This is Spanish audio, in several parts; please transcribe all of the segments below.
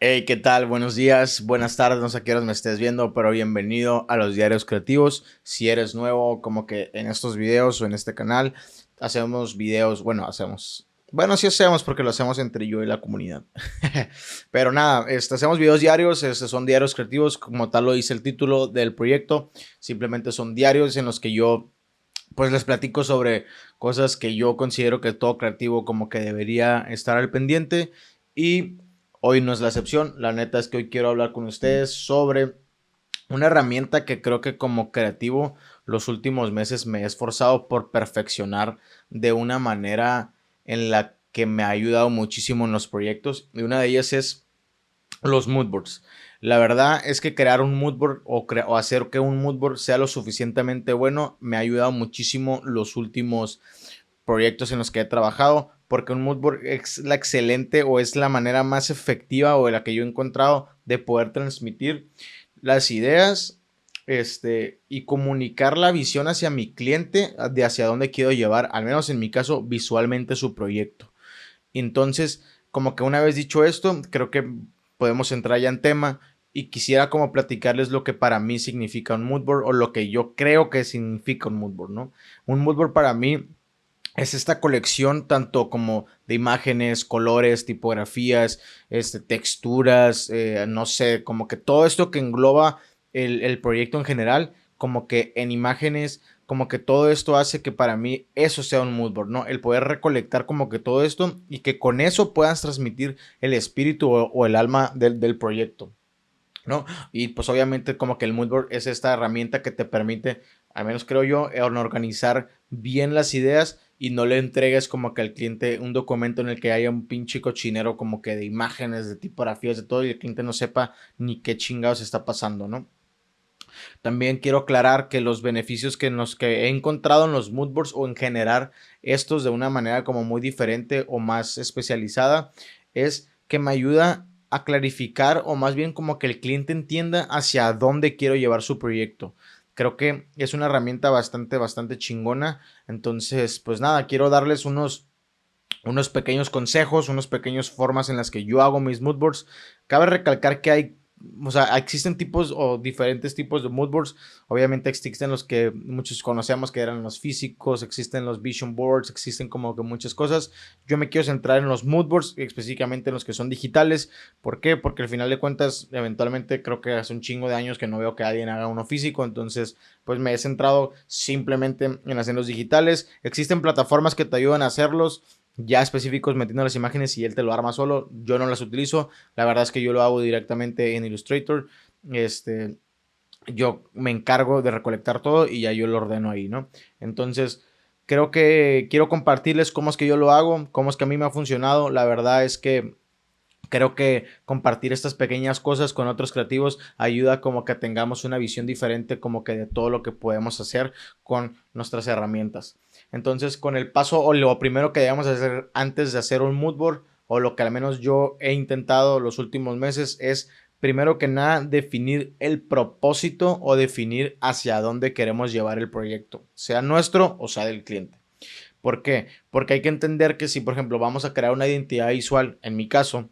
Hey, ¿qué tal? Buenos días, buenas tardes, no sé a qué horas me estés viendo, pero bienvenido a los Diarios Creativos. Si eres nuevo, como que en estos videos o en este canal, hacemos videos, sí hacemos porque lo hacemos entre yo y la comunidad. Pero nada, hacemos videos diarios, son diarios creativos, como tal lo dice el título del proyecto. Simplemente son diarios en los que yo pues les platico sobre cosas que yo considero que todo creativo como que debería estar al pendiente y hoy no es la excepción. La neta es que hoy quiero hablar con ustedes sobre una herramienta que creo que como creativo los últimos meses me he esforzado por perfeccionar de una manera en la que me ha ayudado muchísimo en los proyectos y una de ellas es los moodboards. La verdad es que crear un moodboard o hacer que un moodboard sea lo suficientemente bueno me ha ayudado muchísimo los últimos proyectos en los que he trabajado, porque un moodboard es la excelente o es la manera más efectiva o la que yo he encontrado de poder transmitir las ideas y comunicar la visión hacia mi cliente de hacia dónde quiero llevar, al menos en mi caso, visualmente su proyecto. Entonces, como que una vez dicho esto, creo que podemos entrar ya en tema y quisiera como platicarles lo que para mí significa un mood board o lo que yo creo que significa un mood board, ¿no? Un mood board para mí es esta colección tanto como de imágenes, colores, tipografías, texturas, no sé, como que todo esto que engloba el proyecto en general, como que en imágenes, como que todo esto hace que para mí eso sea un mood board, ¿no? El poder recolectar como que todo esto y que con eso puedas transmitir el espíritu o el alma del proyecto, ¿no? Y pues obviamente como que el moodboard es esta herramienta que te permite, al menos creo yo, organizar bien las ideas y no le entregues como que al cliente un documento en el que haya un pinche cochinero como que de imágenes, de tipografías, de todo y el cliente no sepa ni qué chingados está pasando, ¿no? También quiero aclarar que los beneficios que he encontrado en los moodboards o en generar estos de una manera como muy diferente o más especializada es que me ayuda a clarificar o más bien como que el cliente entienda hacia dónde quiero llevar su proyecto. Creo que es una herramienta bastante chingona. Entonces, pues nada, quiero darles unos pequeños consejos, unas pequeñas formas en las que yo hago mis moodboards. Cabe recalcar que existen tipos o diferentes tipos de moodboards. Obviamente existen los que muchos conocemos que eran los físicos, existen los vision boards, existen como que muchas cosas. Yo me quiero centrar en los moodboards, específicamente en los que son digitales. ¿Por qué? Porque al final de cuentas, eventualmente creo que hace un chingo de años que no veo que alguien haga uno físico, entonces pues me he centrado simplemente en hacerlos digitales. Existen plataformas que te ayudan a hacerlos ya específicos metiendo las imágenes y él te lo arma solo. Yo no las utilizo. La verdad es que yo lo hago directamente en Illustrator. Este, yo me encargo de recolectar todo y ya yo lo ordeno ahí, ¿no? Entonces, creo que quiero compartirles cómo es que yo lo hago, cómo es que a mí me ha funcionado. La verdad es que creo que compartir estas pequeñas cosas con otros creativos ayuda como que tengamos una visión diferente como que de todo lo que podemos hacer con nuestras herramientas. Entonces, con el paso o lo primero que debemos hacer antes de hacer un mood board o lo que al menos yo he intentado los últimos meses es primero que nada definir el propósito o definir hacia dónde queremos llevar el proyecto, sea nuestro o sea del cliente. ¿Por qué? Porque hay que entender que si, por ejemplo, vamos a crear una identidad visual, en mi caso,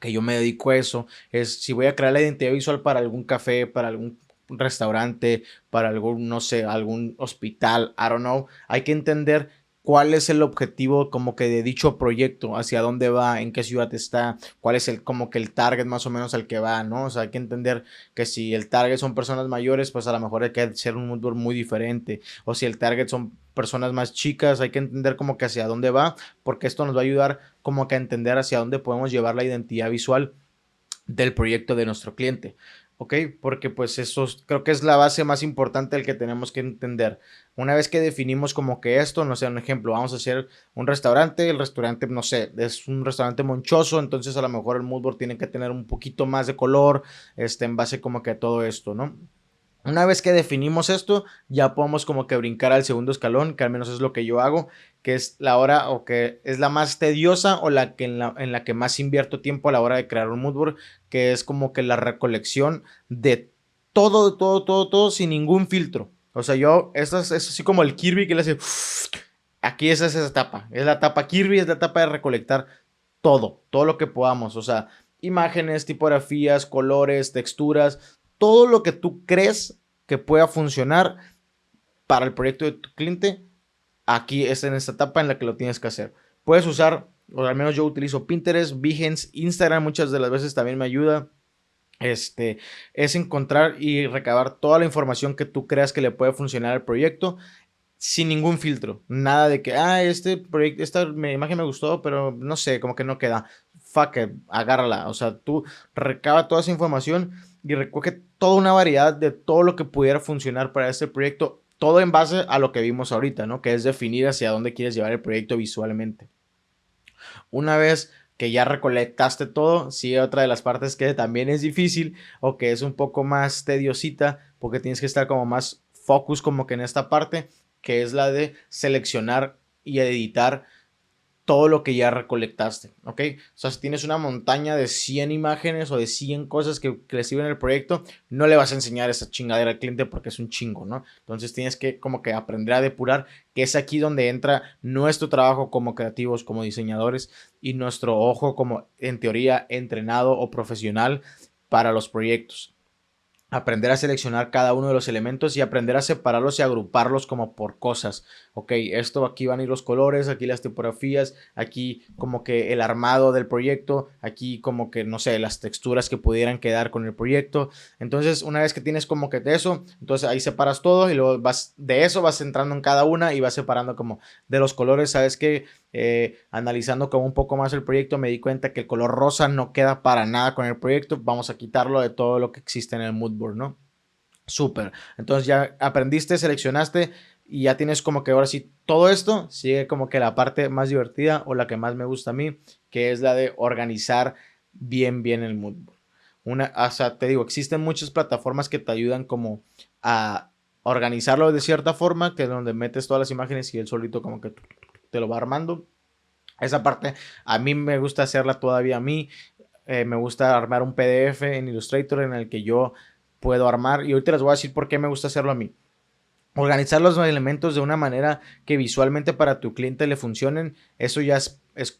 que yo me dedico a eso, es si voy a crear la identidad visual para algún café, para algún restaurante, para algún, no sé, algún hospital, I don't know, hay que entender cuál es el objetivo como que de dicho proyecto, hacia dónde va, en qué ciudad está, cuál es el como que el target más o menos al que va, ¿no? O sea, hay que entender que si el target son personas mayores, pues a lo mejor hay que hacer un mood board muy diferente, o si el target son personas más chicas, hay que entender como que hacia dónde va, porque esto nos va a ayudar como que a entender hacia dónde podemos llevar la identidad visual del proyecto de nuestro cliente. ¿Ok? Porque pues eso creo que es la base más importante del que tenemos que entender. Una vez que definimos como que esto, no sé, un ejemplo, vamos a hacer un restaurante, el restaurante, no sé, es un restaurante monchoso, entonces a lo mejor el mood board tiene que tener un poquito más de color, en base como que a todo esto, ¿no? Una vez que definimos esto, ya podemos como que brincar al segundo escalón, que al menos es lo que yo hago, que es la hora o que es la más tediosa o la que en la que más invierto tiempo a la hora de crear un mood board, que es como que la recolección de todo, sin ningún filtro. O sea, yo, esto es así como el Kirby que le hace, aquí esa etapa, es la etapa Kirby, es la etapa de recolectar todo lo que podamos, o sea, imágenes, tipografías, colores, texturas, todo lo que tú crees que pueda funcionar para el proyecto de tu cliente. Aquí es en esta etapa en la que lo tienes que hacer. Puedes usar, o al menos yo utilizo Pinterest, Behance, Instagram, muchas de las veces también me ayuda. Es encontrar y recabar toda la información que tú creas que le puede funcionar al proyecto sin ningún filtro. Nada de que, este proyecto, esta imagen me gustó, pero no sé, como que no queda. Fuck it, agárrala. O sea, tú recaba toda esa información y recoge toda una variedad de todo lo que pudiera funcionar para este proyecto. Todo en base a lo que vimos ahorita, ¿no? Que es definir hacia dónde quieres llevar el proyecto visualmente. Una vez que ya recolectaste todo, sigue otra de las partes que también es difícil o que es un poco más tediosita porque tienes que estar como más focus como que en esta parte, que es la de seleccionar y editar todo lo que ya recolectaste, ¿ok? O sea, si tienes una montaña de 100 imágenes o de 100 cosas que le sirven en el proyecto, no le vas a enseñar esa chingadera al cliente porque es un chingo, ¿no? Entonces tienes que como que aprender a depurar, que es aquí donde entra nuestro trabajo como creativos, como diseñadores y nuestro ojo como, en teoría, entrenado o profesional para los proyectos. Aprender a seleccionar cada uno de los elementos y aprender a separarlos y agruparlos como por cosas. Ok, esto aquí van a ir los colores, aquí las tipografías, aquí como que el armado del proyecto, aquí como que no sé, las texturas que pudieran quedar con el proyecto. Entonces, una vez que tienes como que de eso, entonces ahí separas todo y luego vas de eso, vas entrando en cada una y vas separando como de los colores. Sabes que analizando como un poco más el proyecto me di cuenta que el color rosa no queda para nada con el proyecto. Vamos a quitarlo de todo lo que existe en el mood board, ¿no? Súper. Entonces ya aprendiste, seleccionaste y ya tienes como que ahora sí todo esto. Sigue como que la parte más divertida o la que más me gusta a mí, que es la de organizar bien el mood board. O sea, te digo, existen muchas plataformas que te ayudan como a organizarlo de cierta forma, que es donde metes todas las imágenes y él solito como que te lo va armando. Esa parte a mí me gusta hacerla todavía a mí. Me gusta armar un PDF en Illustrator en el que yo puedo armar. Y ahorita les voy a decir por qué me gusta hacerlo a mí. Organizar los elementos de una manera que visualmente para tu cliente le funcionen, eso ya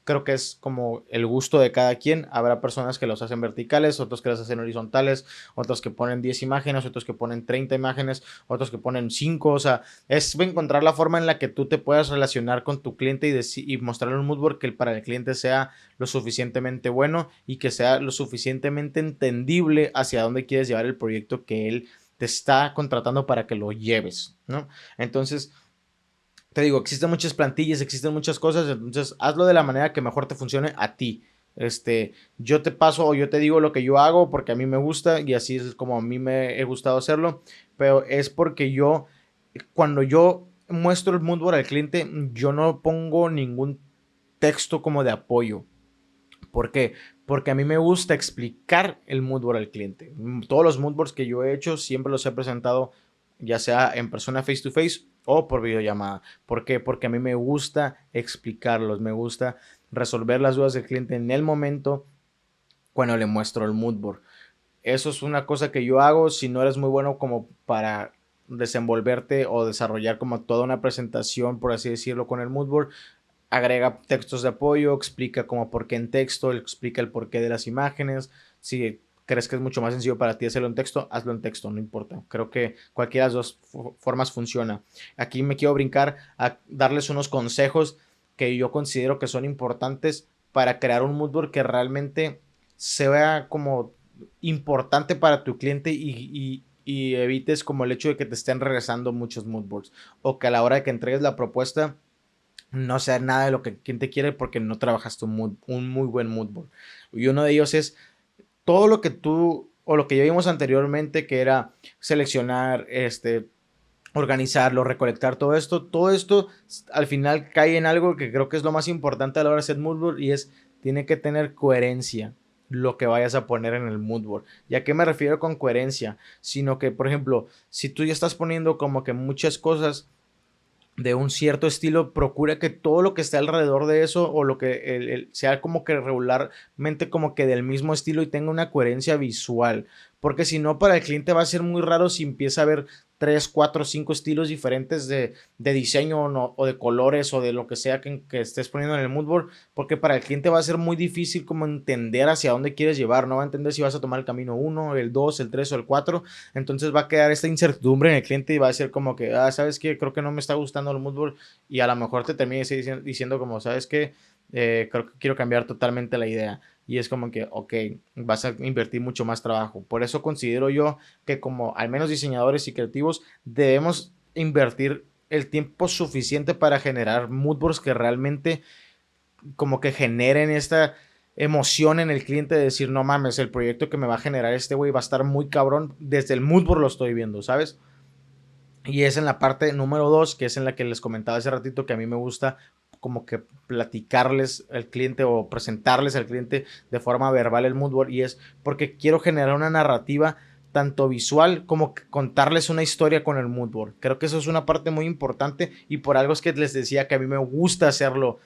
creo que es como el gusto de cada quien. Habrá personas que los hacen verticales, otros que los hacen horizontales, otros que ponen 10 imágenes, otros que ponen 30 imágenes, otros que ponen 5. O sea, es encontrar la forma en la que tú te puedas relacionar con tu cliente y mostrarle un mood board que para el cliente sea lo suficientemente bueno y que sea lo suficientemente entendible hacia dónde quieres llevar el proyecto que él te está contratando para que lo lleves, ¿no? Entonces, te digo, existen muchas plantillas, existen muchas cosas, entonces hazlo de la manera que mejor te funcione a ti. Yo te paso o yo te digo lo que yo hago porque a mí me gusta y así es como a mí me he gustado hacerlo, pero es porque cuando yo muestro el mood board al cliente, yo no pongo ningún texto como de apoyo. ¿Por qué? Porque a mí me gusta explicar el mood board al cliente. Todos los mood boards que yo he hecho siempre los he presentado ya sea en persona face to face o por videollamada. ¿Por qué? Porque a mí me gusta explicarlos, me gusta resolver las dudas del cliente en el momento cuando le muestro el mood board. Eso es una cosa que yo hago si no eres muy bueno como para desenvolverte o desarrollar como toda una presentación, por así decirlo, con el mood board. Agrega textos de apoyo, explica como por qué en texto, explica el porqué de las imágenes. Si crees que es mucho más sencillo para ti hacerlo en texto, hazlo en texto, no importa. Creo que cualquiera de las dos formas funciona. Aquí me quiero brincar a darles unos consejos que yo considero que son importantes para crear un mood board que realmente se vea como importante para tu cliente y evites como el hecho de que te estén regresando muchos mood boards o que a la hora de que entregues la propuesta no sea nada de lo que el cliente quiere porque no trabajaste un muy buen mood board. Y uno de ellos es todo lo que tú o lo que ya vimos anteriormente, que era seleccionar, organizarlo, recolectar todo esto al final cae en algo que creo que es lo más importante a la hora de hacer mood board y tiene que tener coherencia lo que vayas a poner en el mood board. ¿Y a qué me refiero con coherencia? Sino que, por ejemplo, si tú ya estás poniendo como que muchas cosas de un cierto estilo, procura que todo lo que esté alrededor de eso o lo que sea como que regularmente como que del mismo estilo y tenga una coherencia visual, porque si no para el cliente va a ser muy raro si empieza a ver 3, 4, 5 estilos diferentes de diseño o de colores o de lo que sea que estés poniendo en el mood board, porque para el cliente va a ser muy difícil como entender hacia dónde quieres llevar, no va a entender si vas a tomar el camino 1, el 2, el 3 o el 4, entonces va a quedar esta incertidumbre en el cliente y va a ser como que, ¿sabes qué? Creo que no me está gustando el mood board y a lo mejor te termine diciendo como, ¿sabes qué? Creo que quiero cambiar totalmente la idea. Y es como que, ok, vas a invertir mucho más trabajo. Por eso considero yo que como al menos diseñadores y creativos debemos invertir el tiempo suficiente para generar moodboards que realmente como que generen esta emoción en el cliente de decir, no mames, el proyecto que me va a generar este güey va a estar muy cabrón. Desde el moodboard lo estoy viendo, ¿sabes? Y es en la parte número 2, que es en la que les comentaba hace ratito, que a mí me gusta como que platicarles al cliente o presentarles al cliente de forma verbal el mood board, y es porque quiero generar una narrativa tanto visual como contarles una historia con el mood board. Creo que eso es una parte muy importante y por algo es que les decía que a mí me gusta hacerlo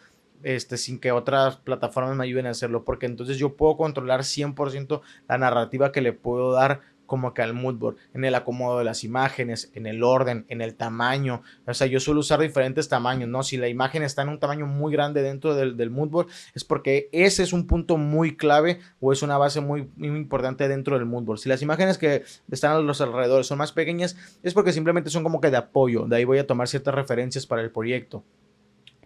sin que otras plataformas me ayuden a hacerlo, porque entonces yo puedo controlar 100% la narrativa que le puedo dar como que al mood board, en el acomodo de las imágenes, en el orden, en el tamaño. O sea, yo suelo usar diferentes tamaños, ¿no? Si la imagen está en un tamaño muy grande dentro del mood board, es porque ese es un punto muy clave o es una base muy, muy importante dentro del mood board. Si las imágenes que están a los alrededores son más pequeñas, es porque simplemente son como que de apoyo. De ahí voy a tomar ciertas referencias para el proyecto.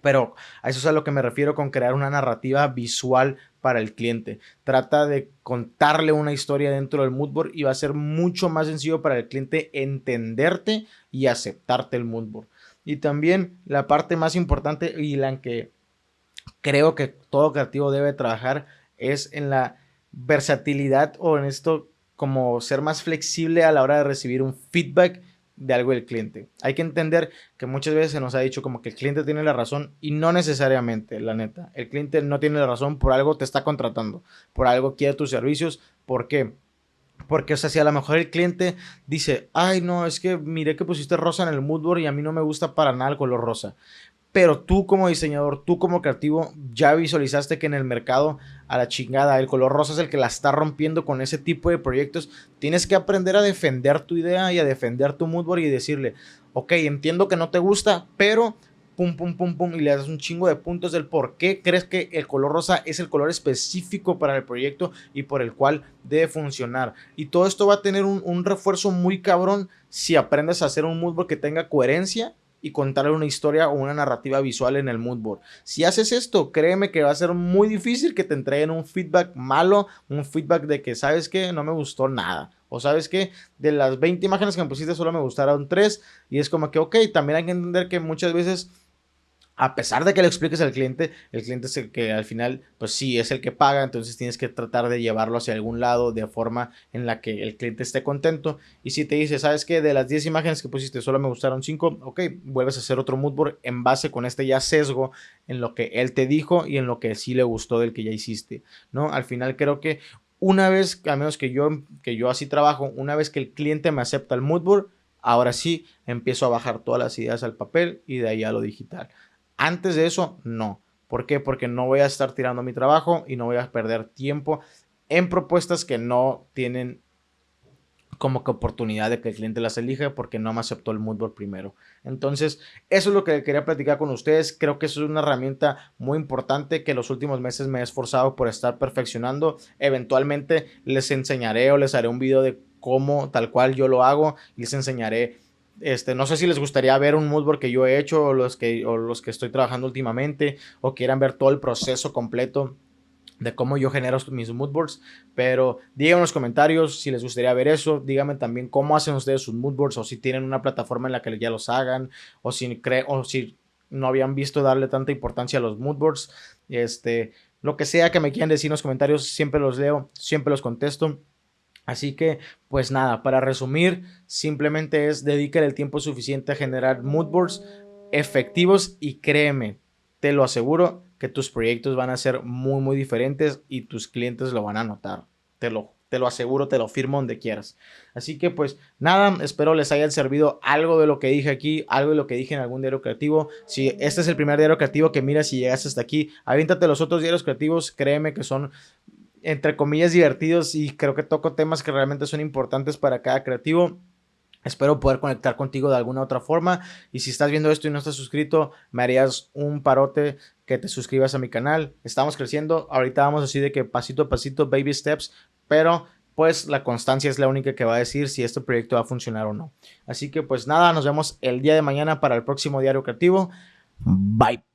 Pero a eso es a lo que me refiero con crear una narrativa visual para el cliente. Trata de contarle una historia dentro del mood board y va a ser mucho más sencillo para el cliente entenderte y aceptarte el mood board. Y también la parte más importante y la que creo que todo creativo debe trabajar es en la versatilidad o en esto como ser más flexible a la hora de recibir un feedback de algo del cliente. Hay que entender que muchas veces se nos ha dicho como que el cliente tiene la razón y no necesariamente, la neta. El cliente no tiene la razón, por algo te está contratando, por algo quiere tus servicios. ¿Por qué? Porque, o sea, si a lo mejor el cliente dice, ay, no, es que miré que pusiste rosa en el mood board y a mí no me gusta para nada el color rosa. Pero tú como diseñador, tú como creativo, ya visualizaste que en el mercado a la chingada el color rosa es el que la está rompiendo con ese tipo de proyectos. Tienes que aprender a defender tu idea y a defender tu mood board y decirle, ok, entiendo que no te gusta, pero pum, pum, pum, pum, y le das un chingo de puntos del por qué crees que el color rosa es el color específico para el proyecto y por el cual debe funcionar. Y todo esto va a tener un refuerzo muy cabrón si aprendes a hacer un mood board que tenga coherencia y contarle una historia o una narrativa visual en el mood board. Si haces esto, créeme que va a ser muy difícil que te entreguen un feedback malo, un feedback de que, ¿sabes qué? No me gustó nada. O ¿sabes qué? De las 20 imágenes que me pusiste solo me gustaron 3. Y es como que, ok, también hay que entender que muchas veces, a pesar de que le expliques al cliente, el cliente es el que al final, pues sí, es el que paga, entonces tienes que tratar de llevarlo hacia algún lado de forma en la que el cliente esté contento. Y si te dice, ¿sabes qué? De las 10 imágenes que pusiste solo me gustaron 5, ok, vuelves a hacer otro mood board en base con este ya sesgo en lo que él te dijo y en lo que sí le gustó del que ya hiciste, ¿no? Al final creo que una vez, al menos que yo así trabajo, una vez que el cliente me acepta el mood board, ahora sí empiezo a bajar todas las ideas al papel y de ahí a lo digital. Antes de eso, no. ¿Por qué? Porque no voy a estar tirando mi trabajo y no voy a perder tiempo en propuestas que no tienen como que oportunidad de que el cliente las elija porque no me aceptó el mood board primero. Entonces, eso es lo que quería platicar con ustedes. Creo que eso es una herramienta muy importante que los últimos meses me he esforzado por estar perfeccionando. Eventualmente les enseñaré o les haré un video de cómo tal cual yo lo hago y les enseñaré. No sé si les gustaría ver un mood board que yo he hecho o los que estoy trabajando últimamente o quieran ver todo el proceso completo de cómo yo genero mis mood boards, pero díganme en los comentarios si les gustaría ver eso. Díganme también cómo hacen ustedes sus mood boards o si tienen una plataforma en la que ya los hagan o si no habían visto darle tanta importancia a los mood boards. Lo que sea que me quieran decir en los comentarios, siempre los leo, siempre los contesto. Así que, pues nada, para resumir, simplemente es dedicar el tiempo suficiente a generar mood boards efectivos y créeme, te lo aseguro que tus proyectos van a ser muy, muy diferentes y tus clientes lo van a notar. Te lo aseguro, te lo firmo donde quieras. Así que pues nada, espero les haya servido algo de lo que dije aquí, algo de lo que dije en algún diario creativo. Si este es el primer diario creativo que miras y llegaste hasta aquí, aviéntate los otros diarios creativos, créeme que son entre comillas divertidos y creo que toco temas que realmente son importantes para cada creativo. Espero poder conectar contigo de alguna otra forma. Y si estás viendo esto y no estás suscrito, me harías un parote que te suscribas a mi canal. Estamos creciendo. Ahorita vamos así de que pasito a pasito, baby steps. Pero pues la constancia es la única que va a decir si este proyecto va a funcionar o no. Así que pues nada, nos vemos el día de mañana para el próximo Diario Creativo. Bye.